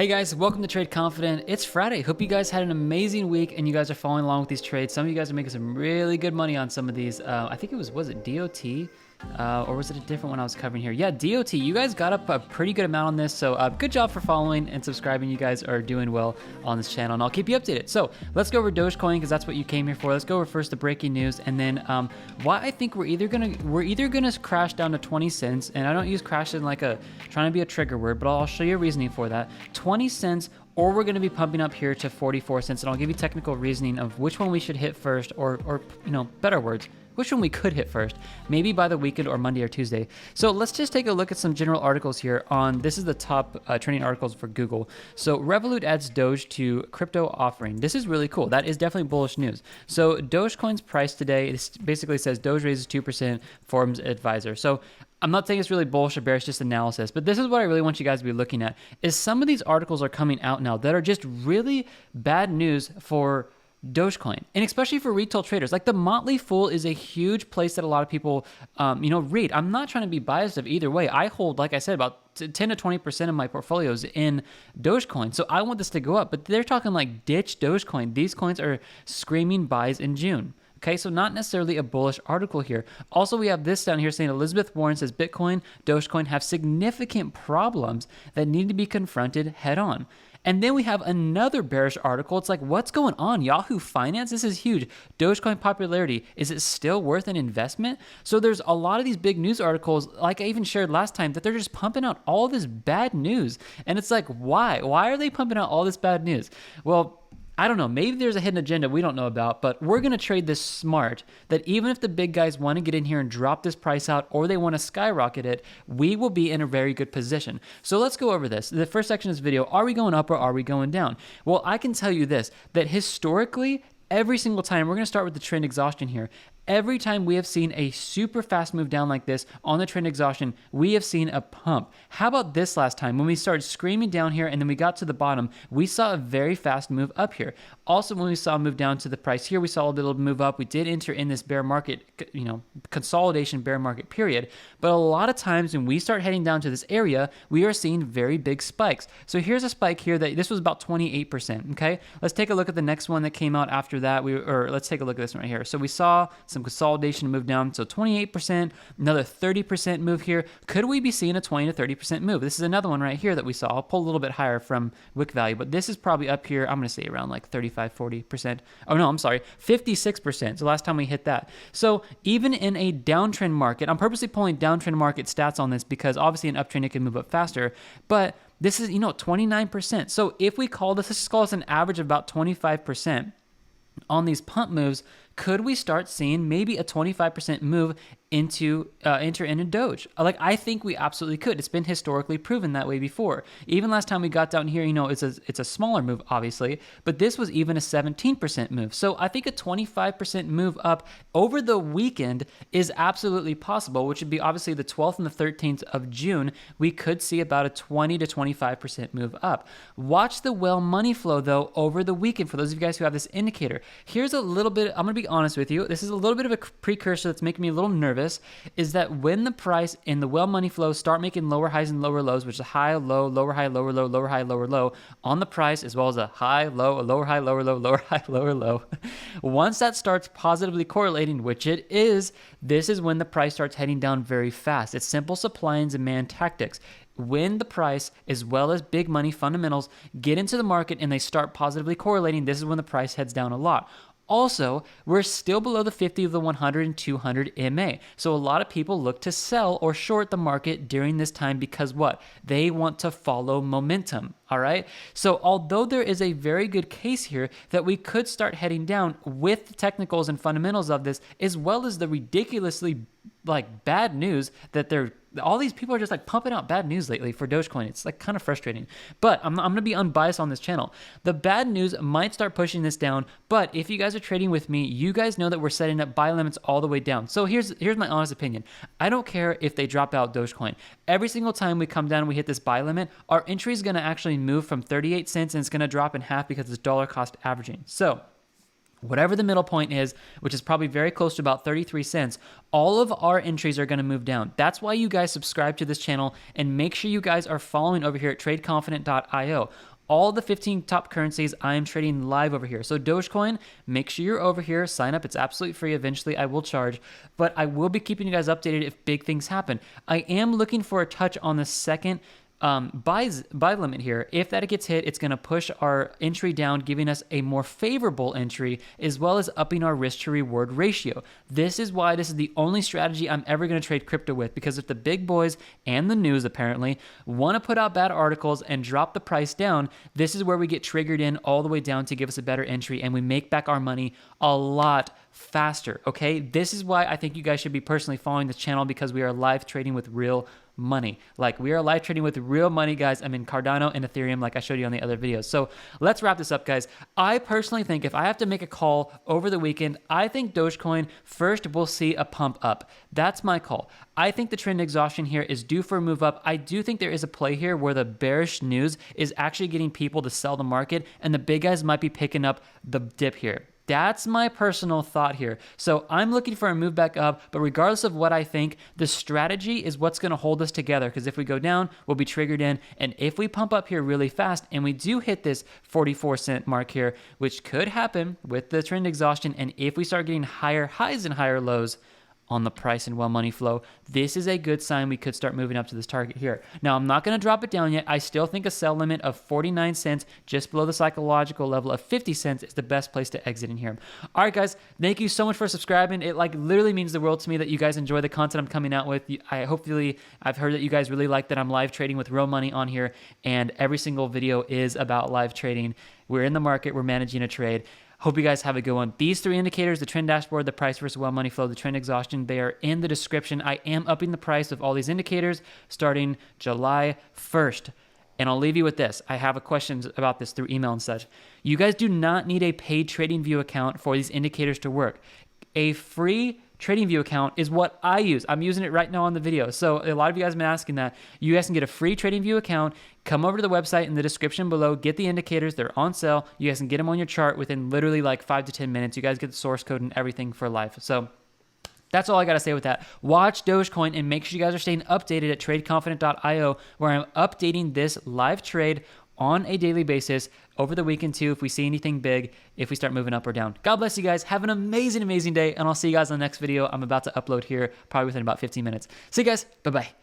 Hey guys, welcome to Trade Confident. It's Friday. Hope you guys had an amazing week and you guys are following along with these trades. Some of you guys are making some really good money on some of these. I think it was it DOT? Or was it a different one I was covering here? Yeah, DOT. You guys got up a pretty good amount on this, so good job for following and subscribing. You guys are doing well on this channel, and I'll keep you updated. So let's go over Dogecoin because that's what you came here for. Let's go over first the breaking news, and then why I think we're either gonna crash down to 20 cents, and I don't use crash in like trying to be a trigger word, but I'll show you a reasoning for that. 20 cents. Or we're going to be pumping up here to 44 cents, and I'll give you technical reasoning of which one we should hit first, or you know, better words, which one we could hit first, maybe by the weekend or Monday or Tuesday. So let's just take a look at some general articles here on, this is the top trending articles for Google. So Revolut adds Doge to crypto offering. This is really cool. That is definitely bullish news. So Dogecoin's price today, it basically says Doge raises 2%, Forum's advisor. So I'm not saying it's really bullish or bearish, just analysis, but this is what I really want you guys to be looking at, is some of these articles are coming out now that are just really bad news for Dogecoin, and especially for retail traders. Like the Motley Fool is a huge place that a lot of people, read. I'm not trying to be biased of either way. I hold, like I said, about 10 to 20% of my portfolios in Dogecoin. So I want this to go up, but they're talking like ditch Dogecoin. These coins are screaming buys in June. Okay, so not necessarily a bullish article here. Also, we have this down here saying Elizabeth Warren says Bitcoin, Dogecoin have significant problems that need to be confronted head on. And then we have another bearish article. It's like, what's going on? Yahoo Finance? This is huge. Dogecoin popularity. Is it still worth an investment? So there's a lot of these big news articles, like I even shared last time, that they're just pumping out all this bad news. And it's like, why? Why are they pumping out all this bad news? Well, I don't know, maybe there's a hidden agenda we don't know about, but we're going to trade this smart that even if the big guys want to get in here and drop this price out or they want to skyrocket it, we will be in a very good position. So let's go over this. The first section of this video, are we going up or are we going down? Well, I can tell you this, that historically, every single time, we're going to start with the trend exhaustion here. Every time we have seen a super fast move down like this on the trend exhaustion, we have seen a pump. How about this last time when we started screaming down here and then we got to the bottom, we saw a very fast move up here. Also, when we saw a move down to the price here, we saw a little move up. We did enter in this bear market, consolidation bear market period. But a lot of times when we start heading down to this area, we are seeing very big spikes. So here's a spike here that this was about 28%. Okay, let's take a look at the next one that came out after that. Let's take a look at this one right here. So we saw some consolidation move down, so 28%, another 30% move here. Could we be seeing a 20 to 30% move? This is another one right here that we saw. I'll pull a little bit higher from wick value, but this is probably up here. I'm going to say around like 35, 40%. Oh no, I'm sorry, 56%. So last time we hit that. So even in a downtrend market, I'm purposely pulling downtrend market stats on this because obviously an uptrend it can move up faster, but this is 29%. So if we call this, let's just call this an average of about 25% on these pump moves, could we start seeing maybe a 25% move into enter into Doge? Like, I think we absolutely could. It's been historically proven that way before. Even last time we got down here, it's a smaller move, obviously, but this was even a 17% move. So I think a 25% move up over the weekend is absolutely possible, which would be obviously the 12th and the 13th of June. We could see about a 20 to 25% move up. Watch the well money flow, though, over the weekend for those of you guys who have this indicator. Here's a little bit, I'm going to be honest with you. This is a little bit of a precursor that's making me a little nervous. Is that when the price and the well money flows start making lower highs and lower lows, which is high, low, lower high, lower low, lower high, lower low on the price, as well as a high, low, a lower high, lower low, lower high, lower low. Once that starts positively correlating, which it is, this is when the price starts heading down very fast. It's simple supply and demand tactics. When the price as well as big money fundamentals get into the market and they start positively correlating, this is when the price heads down a lot. Also, we're still below the 50 of the 100 and 200 MA. So a lot of people look to sell or short the market during this time because what? They want to follow momentum. All right. So although there is a very good case here that we could start heading down with the technicals and fundamentals of this, as well as the ridiculously bad news that all these people are just pumping out bad news lately for Dogecoin. It's kind of frustrating, but I'm going to be unbiased on this channel. The bad news might start pushing this down, but if you guys are trading with me, you guys know that we're setting up buy limits all the way down. So here's my honest opinion. I don't care if they drop out Dogecoin. Every single time we come down and we hit this buy limit, our entry is going to actually move from 38 cents and it's going to drop in half because it's dollar cost averaging. So whatever the middle point is, which is probably very close to about 33 cents, all of our entries are going to move down. That's why you guys subscribe to this channel and make sure you guys are following over here at tradeconfident.io. All the 15 top currencies I am trading live over here. So Dogecoin, make sure you're over here, sign up. It's absolutely free. Eventually I will charge, but I will be keeping you guys updated if big things happen. I am looking for a touch on the second buy limit here. If that gets hit, it's going to push our entry down, giving us a more favorable entry, as well as upping our risk to reward ratio. This is why this is the only strategy I'm ever going to trade crypto with, because if the big boys and the news apparently want to put out bad articles and drop the price down, this is where we get triggered in all the way down to give us a better entry, and we make back our money a lot faster. Okay, this is why I think you guys should be personally following this channel, because we are live trading with real money. Like, we are live trading with real money, guys. I'm in Cardano and Ethereum, like I showed you on the other videos. So let's wrap this up, guys. I personally think if I have to make a call over the weekend, I think Dogecoin first will see a pump up. That's my call. I think the trend exhaustion here is due for a move up. I do think there is a play here where the bearish news is actually getting people to sell the market, and the big guys might be picking up the dip here. That's my personal thought here. So I'm looking for a move back up, but regardless of what I think, the strategy is what's going to hold us together, because if we go down, we'll be triggered in. And if we pump up here really fast and we do hit this 44-cent mark here, which could happen with the trend exhaustion, and if we start getting higher highs and higher lows on the price and money flow, this is a good sign we could start moving up to this target here. Now, I'm not going to drop it down yet. I still think a sell limit of 49 cents just below the psychological level of 50 cents is the best place to exit in here. All right, guys, thank you so much for subscribing. It literally means the world to me that you guys enjoy the content I'm coming out with. I've heard that you guys really like that I'm live trading with real money on here, and every single video is about live trading. We're in the market, we're managing a trade. Hope you guys have a good one. These three indicators, the trend dashboard, the price versus money flow, the trend exhaustion, they are in the description. I am upping the price of all these indicators starting July 1st. And I'll leave you with this. I have questions about this through email and such. You guys do not need a paid TradingView account for these indicators to work. A free TradingView account is what I use. I'm using it right now on the video. So a lot of you guys have been asking that. You guys can get a free TradingView account. Come over to the website in the description below. Get the indicators. They're on sale. You guys can get them on your chart within literally like 5 to 10 minutes. You guys get the source code and everything for life. So that's all I got to say with that. Watch Dogecoin and make sure you guys are staying updated at tradeconfident.io, where I'm updating this live trade on a daily basis over the weekend too, if we see anything big, if we start moving up or down. God bless you guys. Have an amazing, amazing day, and I'll see you guys on the next video I'm about to upload here probably within about 15 minutes. See you guys. Bye-bye.